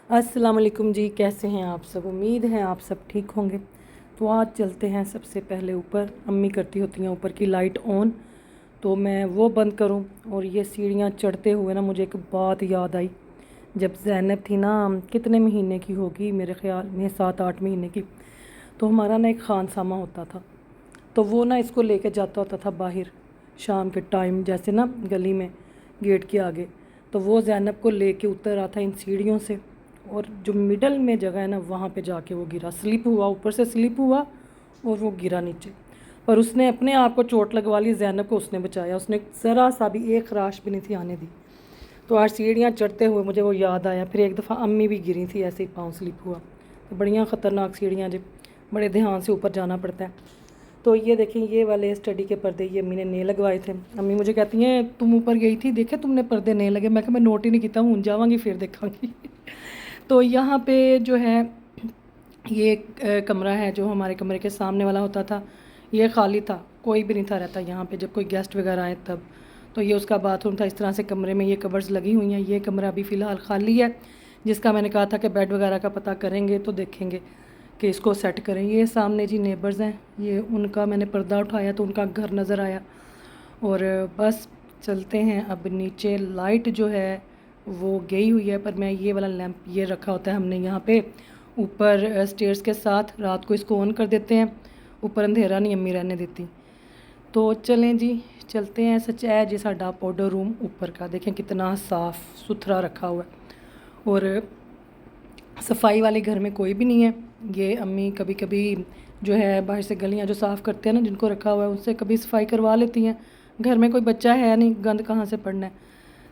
अस्सलाम वालेकुम जी, कैसे हैं आप सब। उम्मीद है आप सब ठीक होंगे। तो आज चलते हैं सबसे पहले ऊपर। अम्मी करती होती हैं ऊपर की लाइट ऑन, तो मैं वो बंद करूं। और ये सीढ़ियां चढ़ते हुए ना मुझे एक बात याद आई। जब ज़ैनब थी ना, कितने महीने की होगी, मेरे ख़्याल में 7-8 महीने की, तो हमारा ना एक खानसामा होता था। तो वो ना इसको लेके जाता होता था बाहर शाम के टाइम, जैसे ना गली में गेट के आगे। तो वो ज़ैनब को लेके उतर आता इन सीढ़ियों से, और जो मिडल में जगह है ना वहाँ पे जाके वो गिरा, स्लिप हुआ, ऊपर से स्लिप हुआ और वो गिरा नीचे। पर उसने अपने आप को चोट लगवा ली, ज़ैनब को उसने बचाया। उसने ज़रा सा भी एक खराश भी नहीं थी आने दी। तो आज सीढ़ियाँ चढ़ते हुए मुझे वो याद आया। फिर एक दफ़ा अम्मी भी गिरी थी, ऐसे ही पाँव स्लिप हुआ। तो बढ़िया ख़तरनाक सीढ़ियाँ, जब बड़े ध्यान से ऊपर जाना पड़ता है। तो ये देखें, ये वाले स्टडी के पर्दे ये अम्मी ने नए लगवाए थे। अम्मी मुझे कहती हैं तुम ऊपर गई थी, देखे तुमने पर्दे नए लगे। मैं कहा मैं नोट ही नहीं किया, हूँ जावांगी फिर देखांगी। तो यहाँ पे जो है ये कमरा है जो हमारे कमरे के सामने वाला होता था, ये खाली था, कोई भी नहीं था रहता यहाँ पे जब कोई गेस्ट वगैरह आए तब। तो ये उसका बाथरूम था। इस तरह से कमरे में ये कवर्स लगी हुई हैं। ये कमरा अभी फ़िलहाल खाली है, जिसका मैंने कहा था कि बेड वगैरह का पता करेंगे तो देखेंगे कि इसको सेट करें। ये सामने जी नेबर्स हैं, ये उनका मैंने पर्दा उठाया तो उनका घर नज़र आया। और बस चलते हैं अब नीचे। लाइट जो है वो गई हुई है, पर मैं ये वाला लैंप ये रखा होता है हमने यहाँ पे ऊपर स्टेयर्स के साथ, रात को इसको ऑन कर देते हैं। ऊपर अंधेरा नहीं अम्मी रहने देती। तो चलें जी, चलते हैं। सच है जी, साडा पाउडर रूम ऊपर का देखें कितना साफ़ सुथरा रखा हुआ है, और सफाई वाले घर में कोई भी नहीं है। ये अम्मी कभी कभी जो है बाहर से गलियां जो साफ़ करते हैं ना, जिनको रखा हुआ है, उनसे कभी सफाई करवा लेती हैं। घर में कोई बच्चा है नहीं, गंद कहाँ से पड़ना है।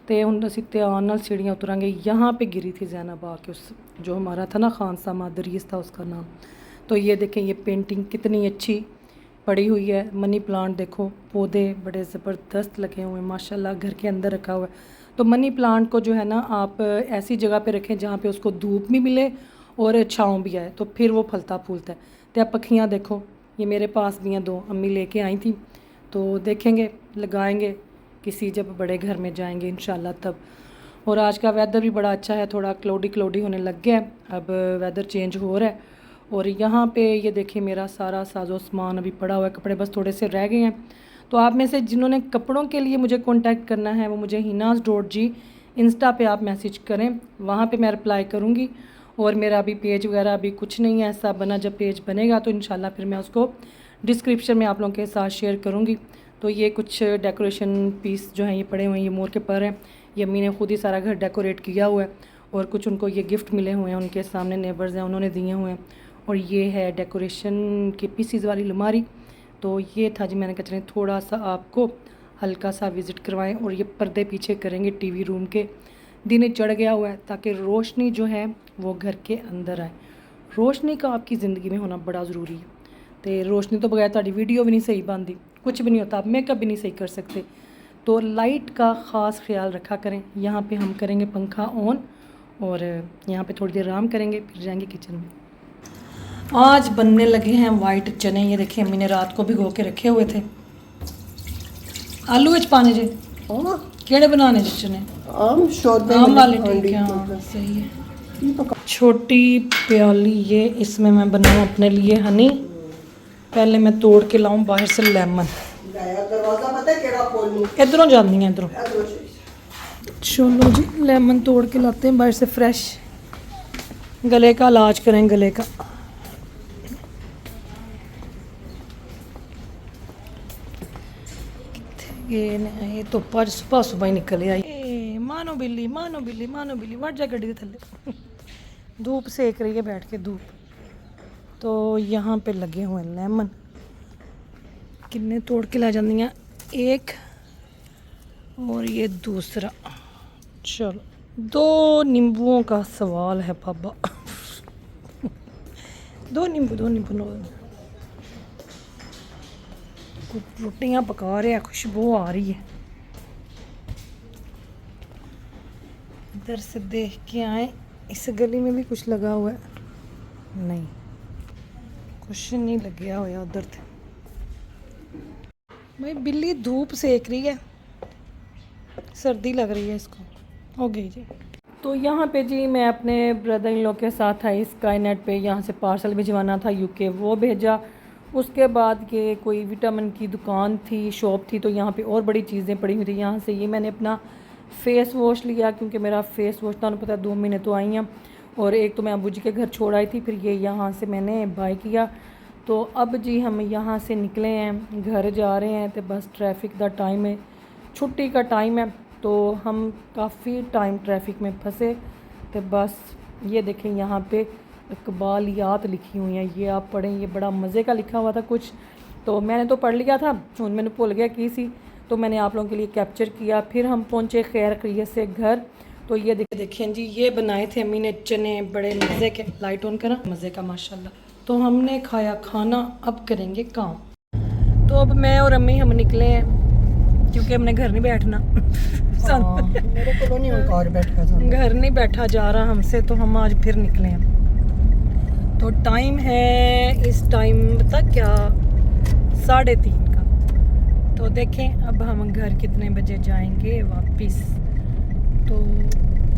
तो हूँ असी ध्यान नाल सीढ़ियाँ उतरांगे। यहाँ पे गिरी थी ज़ैनब आके, उस जो हमारा था ना खानसामा, दरीस था उसका नाम। तो ये देखें, ये पेंटिंग कितनी अच्छी पड़ी हुई है। मनी प्लांट देखो, पौधे बड़े ज़बरदस्त लगे हुए हैं माशाल्लाह, घर के अंदर रखा हुआ है। तो मनी प्लांट को जो है ना आप ऐसी जगह पे रखें जहाँ पे उसको धूप भी मिले और छाँव भी आए, तो फिर वो फलता फूलता है। तो आप पखियाँ देखो, ये मेरे पास भी हैं, 2 अम्मी लेके आई थी। तो देखेंगे, लगाएंगे किसी जब बड़े घर में जाएंगे इंशाल्लाह तब। और आज का वेदर भी बड़ा अच्छा है, थोड़ा क्लोडी क्लोडी होने लग गया है, अब वेदर चेंज हो रहा है। और यहाँ पे ये देखिए मेरा सारा साजो सामान अभी पड़ा हुआ है, कपड़े बस थोड़े से रह गए हैं। तो आप में से जिन्होंने कपड़ों के लिए मुझे कांटेक्ट करना है वो मुझे हिनाज.जी इंस्टा पे आप मैसेज करें, वहाँ पे मैं रिप्लाई करूँगी। और मेरा अभी पेज वगैरह अभी कुछ नहीं है ऐसा बना, जब पेज बनेगा तो इंशाल्लाह फिर मैं उसको डिस्क्रिप्शन में आप लोगों के साथ शेयर करूँगी। तो ये कुछ डेकोरेशन पीस जो हैं ये पड़े हुए हैं, ये मोर के पर हैं। ये अम्मी ने खुद ही सारा घर डेकोरेट किया हुआ है, और कुछ उनको ये गिफ्ट मिले हुए हैं, उनके सामने नेबर्स हैं उन्होंने दिए हुए हैं। और ये है डेकोरेशन के पीसीज वाली अलमारी। तो ये था जी, मैंने कहा चलें थोड़ा सा आपको हल्का सा विज़िट करवाएं। और ये पर्दे पीछे करेंगे टीवी रूम के, दिन चढ़ गया हुआ है ताकि रोशनी जो है वो घर के अंदर आए। रोशनी का आपकी ज़िंदगी में होना बड़ा ज़रूरी है। तो रोशनी तो बगैर ताड़ी वीडियो भी नहीं सही बनती, कुछ भी नहीं होता, आप मेकअप भी नहीं सही कर सकते। तो लाइट का ख़ास ख्याल रखा करें। यहाँ पे हम करेंगे पंखा ऑन, और यहाँ पे थोड़ी देर आराम करेंगे, फिर जाएंगे किचन में। आज बनने लगे हैं वाइट चने। ये देखिए अम्मी ने रात को भिगो के रखे हुए थे। आलू विच पाने जे केड़े बनाने जे चने? आम वाले, ठीक है, हाँ सही है। छोटी प्याली ये, इसमें मैं बनाऊँ अपने लिए हनी। पहले मैं तोड़ के लाऊं बाहर से लेमन, इधरों जानी है इधरों। चलो जी, लेमन तोड़ के लाते हैं बाहर से फ्रेश। गले का इलाज करें, गले का। ये तो आज सुबह सुबह ही निकल आई। मानो बिल्ली, मानो बिल्ली, मानो बिल्ली, वट जा गड्डी के थल्ले। धूप सेक रही है बैठ के, धूप। तो यहाँ पे लगे हुए लेमन, किन्ने तोड़ के ला जानी हैं, एक और ये दूसरा। चलो, 2 नींबुओं का सवाल है पापा। 2 नींबू, 2 नींबू, 2। रोटियां पका रहे हैं, खुशबू आ रही है। इधर से देख के आए, इस गली में भी कुछ लगा हुआ है? नहीं, कुछ नहीं लगा हुआ उधर थे। भाई बिल्ली धूप सेक रही है, सर्दी लग रही है इसको। हो गई जी। तो यहाँ पे जी मैं अपने ब्रदर इन लॉ के साथ आई स्काईनेट पे, यहाँ से पार्सल भिजवाना था यूके, वो भेजा। उसके बाद ये कोई विटामिन की दुकान थी, शॉप थी, तो यहाँ पे और बड़ी चीज़ें पड़ी हुई थी। यहाँ से ये मैंने अपना फ़ेस वॉश लिया, क्योंकि मेरा फ़ेस वॉश तो पता है 2 महीने तो आई हैं, और एक तो मैं अबू जी के घर छोड़ आई थी, फिर ये यहाँ से मैंने बाय किया। तो अब जी हम यहाँ से निकले हैं, घर जा रहे हैं। तो बस ट्रैफिक का टाइम है, छुट्टी का टाइम है, तो हम काफ़ी टाइम ट्रैफिक में फंसे। तो बस ये देखें यहाँ पे इकबालियात लिखी हुई हैं, ये आप पढ़ें, ये बड़ा मज़े का लिखा हुआ था कुछ, तो मैंने तो पढ़ लिया था, मैंने भूल गया की सी, तो मैंने आप लोगों के लिए कैप्चर किया। फिर हम पहुँचे खैर खैरियत से घर। तो ये देखें जी, ये बनाए थे अम्मी ने चने, बड़े मज़े के, लाइट ऑन करा, मज़े का माशाल्लाह। तो हमने खाया खाना, अब करेंगे काम। तो अब मैं और अम्मी हम निकले हैं, क्योंकि हमने घर नहीं बैठना। मेरे को नहीं घर नहीं बैठा जा रहा हमसे, तो हम आज फिर निकले हैं। तो टाइम है इस टाइम पता क्या, 3:30 का। तो देखें अब हम घर कितने बजे जाएंगे वापस। तो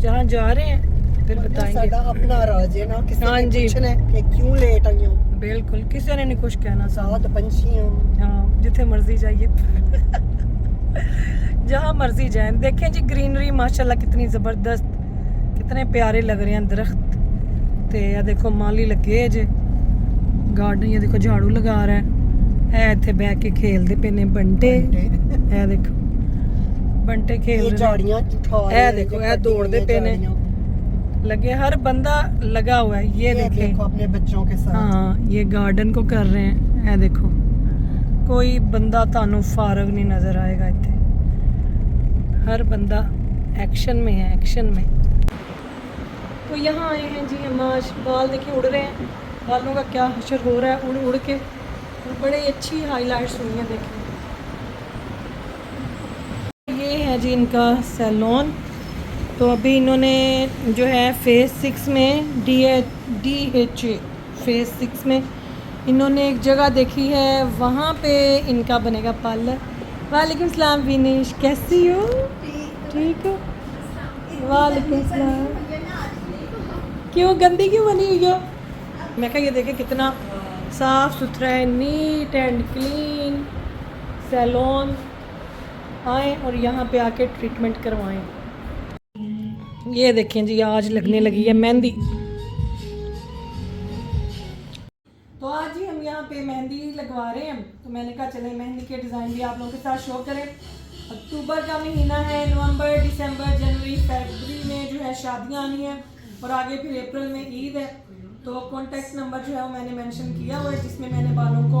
जहाँ जा रहे हैं फिर बताएंगे। अपना राज है ना, किसी हाँ जी, कि क्यों लेट आई हो। बिल्कुल, किसी ने नहीं कुछ कहना। साथ पंछी हाँ, जिथे मर्जी जाइए। जहाँ मर्जी जाए। देखें जी ग्रीनरी माशाल्लाह कितनी ज़बरदस्त, कितने प्यारे लग रहे हैं दरख्त। तो यह देखो माली लगे जे गार्डन, ये देखो झाड़ू लगा रहा है इतने बह के खेलते पे ने बंटे। है देखो बंटे खेल रहे हैं, देखो है दौड़ते पे ने लगे, हर बंदा लगा हुआ है। ये देखो अपने बच्चों के साथ। हाँ, ये गार्डन को कर रहे हैं। है देखो कोई बंदा तानू फारग नहीं नज़र आएगा इतने, हर बंदा एक्शन में है, एक्शन में। तो यहाँ आए हैं जी हम आज, बाल देखिए उड़ रहे हैं, बालों का क्या हशर हो रहा है उड़ उड़ के, बड़ी अच्छी हाईलाइट्स हुई हैं। देखिए ये है जी इनका सैलून। तो अभी इन्होंने जो है फेज़ 6 में DHA फेज़ 6 में इन्होंने एक जगह देखी है, वहाँ पे इनका बनेगा पार्लर। वालेकुम सलाम विनेश, कैसी हो? ठीक हो? वालेकुम सलाम। क्यों गंदी क्यों बनी हुई हो? मैं कहा ये देखे कितना साफ़ सुथरा है, नीट एंड क्लीन सैलून। आएँ और यहाँ पे आके ट्रीटमेंट करवाएं। ये देखें जी आज लगने लगी है मेहंदी। तो आज ही हम यहाँ पे मेहंदी लगवा रहे हैं, तो मैंने कहा चले मेहंदी के डिज़ाइन भी आप लोगों के साथ शो करें। अक्टूबर का महीना है, नवंबर, दिसंबर, जनवरी, फरवरी में जो है शादियाँ आनी है, और आगे फिर अप्रैल में ईद है। तो कॉन्टैक्ट नंबर जो है वो मैंने मेंशन किया हुआ है, जिसमें मैंने बालों को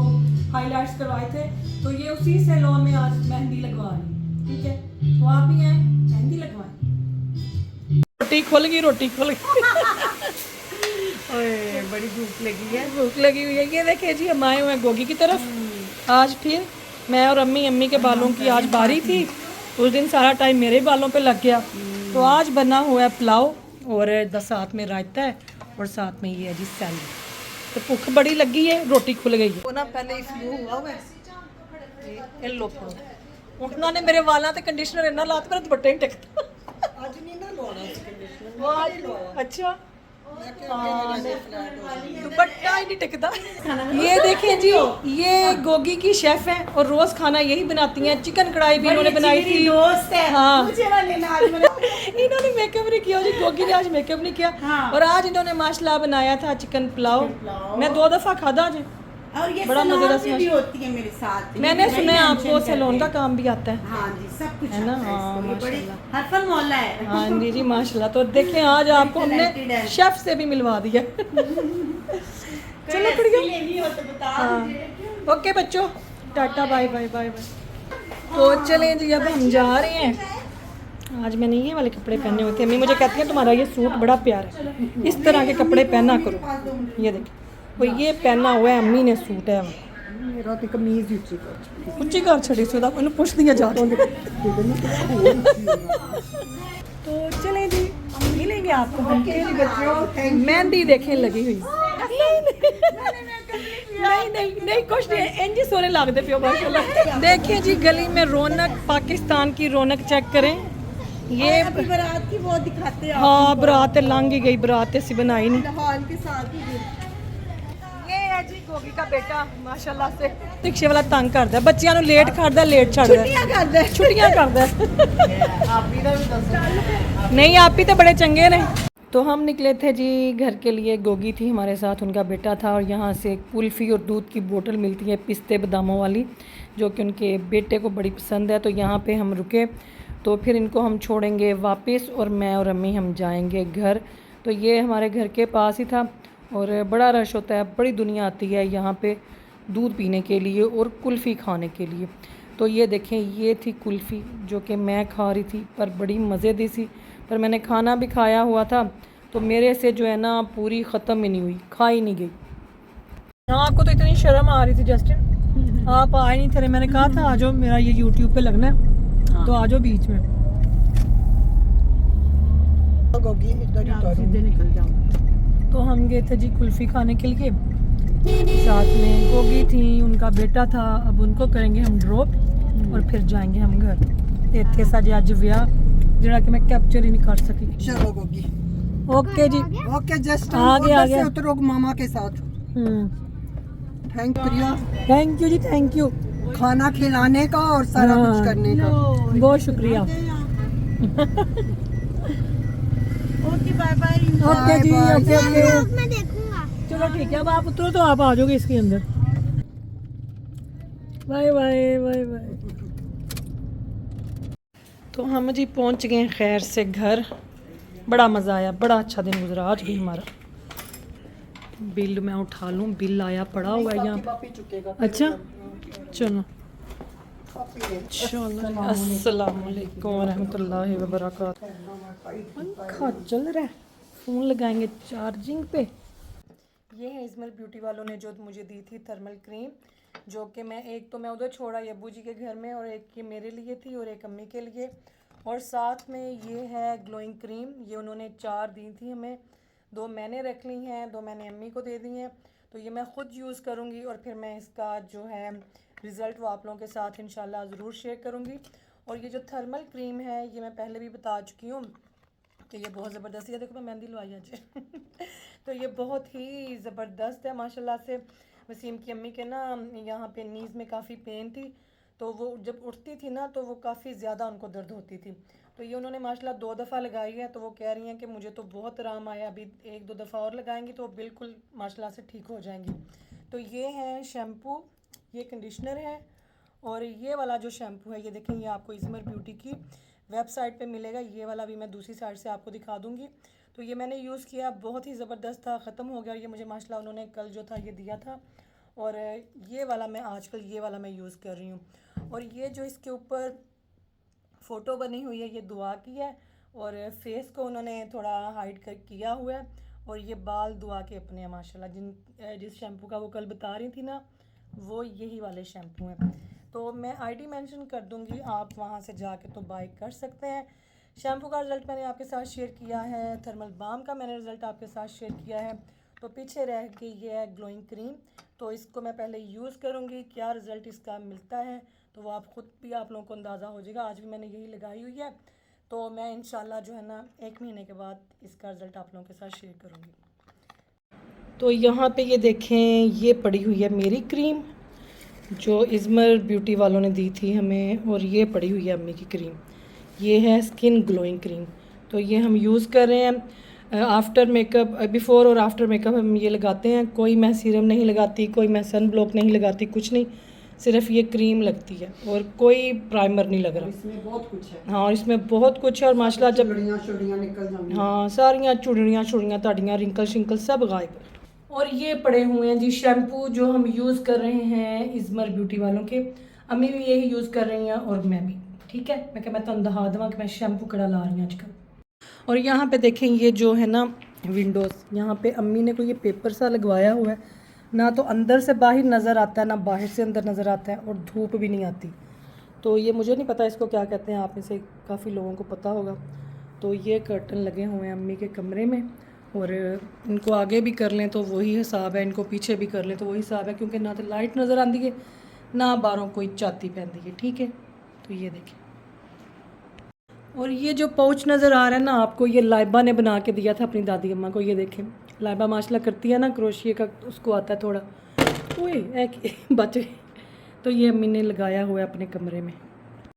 हाईलाइट्स करवाए थे। तो ये उसी सैलून में आज मेहंदी लगवा रही है, ठीक है? तो आप भी आए मेहंदी लगवाएं। रोटी खुल गई, रोटी खुल गई। ओए बड़ी भूख लगी है, भूख लगी हुई है। ये देखिए जी हम आए हुए हैं गोगी की तरफ। आज फिर मैं और अम्मी के बालों की आज बारी थी, उस दिन सारा टाइम मेरे बालों पे लग गया। तो आज बना हुआ है पुलाव, और साथ में रायता है, और साथ में ये है जी सैलड। तो भूख बड़ी लगी है, रोटी खुल गई है। वो ना पहले ही फ्लू हुआ है। लो उठना ने मेरे वाला ते कंडीशनर इतना लात पर दुपट्टे नहीं टिकता। आज नहीं ना लोना कंडीशनर। अच्छा दुपट्टा ही नहीं टिकता। ये देखें जी, ये गोगी की शेफ है और रोज खाना यही बनाती हैं। चिकन कढ़ाई भी इन्होंने बनाई थी। हाँ, इन्होंने मेकअप नहीं किया जी, गोगी ने आज मेकअप नहीं किया। और आज इन्होंने माशाल्लाह बनाया था चिकन पुलाव। मैं 2 दफा खाधा जी, और ये बड़ा मजेदार भी होती है मेरे साथ। मैंने सुना है आपको सैलून का काम भी आता है। हाँ जी, सब कुछ है ना? आता है हाँ इसको। ये बड़ी माशाल्लाह। हरफल मोहल्ला है। हाँ जी जी माशाल्लाह। तो देखें आज आपको हमने शेफ से भी मिलवा दिया। चलो लेनी हो तो बता हाँ। दीजिए। ओके बच्चों, tata bye bye bye bye. तो चलें जी अब हम जा रहे हैं। आज मैंने ये वाले कपड़े पहने हुए थे, अम्मी मुझे कहती है तुम्हारा ये सूट बड़ा प्यारा है, इस तरह के कपड़े पहना करो। ये देखिए वो ये पहना हुआ है अम्मी ने सूट है, मेरा तो कमीज उच्ची कर छड़ी सी मैंने पुछ दिया जा रहा। तो चलें जी मिलेंगे आपको हम मेहंदी देखें लगी हुई। नहीं नहीं नहीं कुछ नहीं, इंज सोने लगते पियो माशाल्लाह। देखिए जी गली में रौनक, पाकिस्तान की रौनक चेक करें। ये अभी बारात की वो दिखाते हैं हाँ बरात लंघ ही गई, बरात ऐसी बनाई नहीं। लाहौर के साथ ही ये है जी गोगी का बेटा माशाल्लाह से रिक्शे वाला तंग करदा बच्चियां नु लेट करदा लेट छड़दा छुट्टियां करदा छुट्टियां करदा नहीं आप ही तो बड़े चंगे ने। तो हम निकले थे जी घर के लिए, गोगी थी हमारे साथ, उनका बेटा था, और यहाँ से कुल्फ़ी और दूध की बोतल मिलती है पिस्ते बादामों वाली, जो कि उनके बेटे को बड़ी पसंद है। तो यहाँ पे हम रुके, तो फिर इनको हम छोड़ेंगे वापस और मैं और अम्मी हम जाएंगे घर। तो ये हमारे घर के पास ही था और बड़ा रश होता है, बड़ी दुनिया आती है यहाँ पे दूध पीने के लिए और कुल्फ़ी खाने के लिए। तो ये देखें, ये थी कुल्फ़ी जो कि मैं खा रही थी, पर बड़ी मज़े दी थी, पर मैंने खाना भी खाया हुआ था तो मेरे से जो है ना पूरी ख़त्म ही नहीं हुई, खा ही नहीं गई। हाँ आपको तो इतनी शर्म आ रही थी जस्टिन, आप आए नहीं थे, मैंने कहा था आ जाओ, मेरा ये यूट्यूब पे लगना है तो आ जाओ बीच में। सीधे निकल जाऊँ। तो हम गए थे जी कुल्फ़ी खाने के लिए, साथ में गोगी थी, उनका बेटा था, अब उनको करेंगे हम ड्रॉप और फिर जाएंगे हम घर। इतने सारे अज विआह जिहड़ा कि मैं कैप्चर ही नहीं कर सकी। चलो गोगी, ओके जी, ओके जस्ट आ गया उतरो मामा के साथ। थैंक प्रिया, थैंक यू जी, थैंक यू, खाना खिलाने का और सारा हाँ। कुछ करने का बहुत शुक्रिया। Okay bye bye. ओके जी, ओके ओके, मैं देखूंगा। चलो ठीक है, अब आप उतरो तो आप आ जाओगे इसके अंदर। Bye bye bye bye. तो हम जी पहुंच गए खैर से घर, बड़ा मज़ा आया, बड़ा अच्छा दिन गुजरा आज भी हमारा। बिल मैं उठा लूँ, बिल आया पड़ा हुआ है यहाँ पे। अच्छा चलो चलो, अस्सलाम वालेकुम रहमतुल्लाहि व बरकातहू। पंखा चल रहा है, फ़ोन लगाएंगे चार्जिंग पे। ये है इजमल ब्यूटी वालों ने जो मुझे दी थी थर्मल क्रीम, जो कि मैं उधर छोड़ा अब्बू जी के घर में, और एक ये मेरे लिए थी और एक अम्मी के लिए, और साथ में ये है ग्लोइंग क्रीम, ये उन्होंने 4 दी थी हमें, 2 मैंने रख ली हैं, 2 मैंने अम्मी को दे दी हैं। तो ये मैं ख़ुद यूज़ करूँगी और फिर मैं इसका जो है रिज़ल्ट वो आप लोगों के साथ इंशाल्लाह ज़रूर शेयर करूँगी। और ये जो थर्मल क्रीम है ये मैं पहले भी बता चुकी हूँ कि ये बहुत ज़बरदस्त है। देखो मैं मेहंदी लुआई आज तो ये बहुत ही ज़बरदस्त है माशाल्लाह से। वसीम की अम्मी के ना यहाँ पे नीज़ में काफ़ी पेन थी, तो वो जब उठती थी ना तो वो काफ़ी ज़्यादा उनको दर्द होती थी, तो ये उन्होंने माशाल्लाह 2 दफ़ा लगाई है। तो वो कह रही हैं कि मुझे तो बहुत आराम आया, अभी 1-2 दफ़ा और लगाएंगी तो बिल्कुल माशाल्लाह से ठीक हो जाएंगी। तो ये है शैम्पू, ये कंडीशनर है, और ये वाला जो शैम्पू है ये देखें, ये आपको इजमर ब्यूटी की वेबसाइट पे मिलेगा। ये वाला भी मैं दूसरी साइड से आपको दिखा दूँगी। तो ये मैंने यूज़ किया, बहुत ही ज़बरदस्त था, ख़त्म हो गया ये मुझे माशाल्लाह, उन्होंने कल जो था ये दिया था। और ये वाला मैं आजकल ये वाला मैं यूज़ कर रही हूँ। और ये जो इसके ऊपर फ़ोटो बनी हुई है ये दुआ की है, और फेस को उन्होंने थोड़ा हाइड कर किया हुआ है, और ये बाल दुआ के अपने हैं माशाल्लाह। जिस शैम्पू का वो कल बता रही थी ना, वो यही वाले शैम्पू हैं। तो मैं आईडी मेंशन कर दूंगी, आप वहाँ से जाके तो बाय कर सकते हैं। शैम्पू का रिज़ल्ट मैंने आपके साथ शेयर किया है, थर्मल बाम का मैंने रिज़ल्ट आपके साथ शेयर किया है। तो पीछे रह गई ये है ग्लोइंग क्रीम, तो इसको मैं पहले यूज़ करूँगी, क्या रिज़ल्ट इसका मिलता है तो वो आप ख़ुद भी आप लोगों को अंदाज़ा हो जाएगा। आज भी मैंने यही लगाई हुई है, तो मैं इंशाल्लाह जो है ना 1 महीने के बाद इसका रिज़ल्ट आप लोगों के साथ शेयर करूँगी। तो यहाँ पे ये देखें, ये पड़ी हुई है मेरी क्रीम जो इजमर ब्यूटी वालों ने दी थी हमें, और ये पड़ी हुई है अम्मी की क्रीम, ये है स्किन ग्लोइंग क्रीम। तो ये हम यूज़ कर रहे हैं आफ्टर मेकअप, बिफ़ोर और आफ्टर मेकअप हम ये लगाते हैं। कोई मैं सीरम नहीं लगाती, कोई मैं सन ब्लॉक नहीं लगाती, कुछ नहीं, सिर्फ ये क्रीम लगती है और कोई प्राइमर नहीं लग रहा। इसमें बहुत कुछ है। हाँ, इसमें बहुत कुछ है, और माशाल्लाह जब चुड़ियाँ निकल जाएंगी। हाँ, सारियाँ चुड़ियाँ ताड़ियाँ रिंकल शिंकल सब गायब। और ये पड़े हुए हैं जी शैम्पू जो हम यूज़ कर रहे हैं इजमर ब्यूटी वालों के, अम्मी भी यही यूज़ कर रही हैं और मैं भी, ठीक है। मैं तो दहा देवा कि मैं शैम्पू कड़ा ला रही हूँ आजकल। और यहाँ पे देखें, ये जो है ना विंडोज़, यहाँ पे अम्मी ने कोई ये पेपर सा लगवाया हुआ है, ना तो अंदर से बाहर नज़र आता है ना बाहर से अंदर नज़र आता है, और धूप भी नहीं आती। तो ये मुझे नहीं पता इसको क्या कहते हैं, आप में से काफ़ी लोगों को पता होगा। तो ये कर्टन लगे हुए हैं अम्मी के कमरे में, और इनको आगे भी कर लें तो वही हिसाब है, इनको पीछे भी कर लें तो वही हिसाब है, क्योंकि ना तो लाइट नज़र आती है ना बाहरों कोई चाती पैंदी है, ठीक है। तो ये देखें, और ये जो पाउच नज़र आ रहा है ना आपको, ये लाइबा ने बना के दिया था अपनी दादी अम्मा को। ये देखें, लाइबा माशाल्लाह करती है ना क्रोशिया का, उसको आता है थोड़ा। ओए बच गए। तो ये अम्मी ने लगाया हुआ है अपने कमरे में।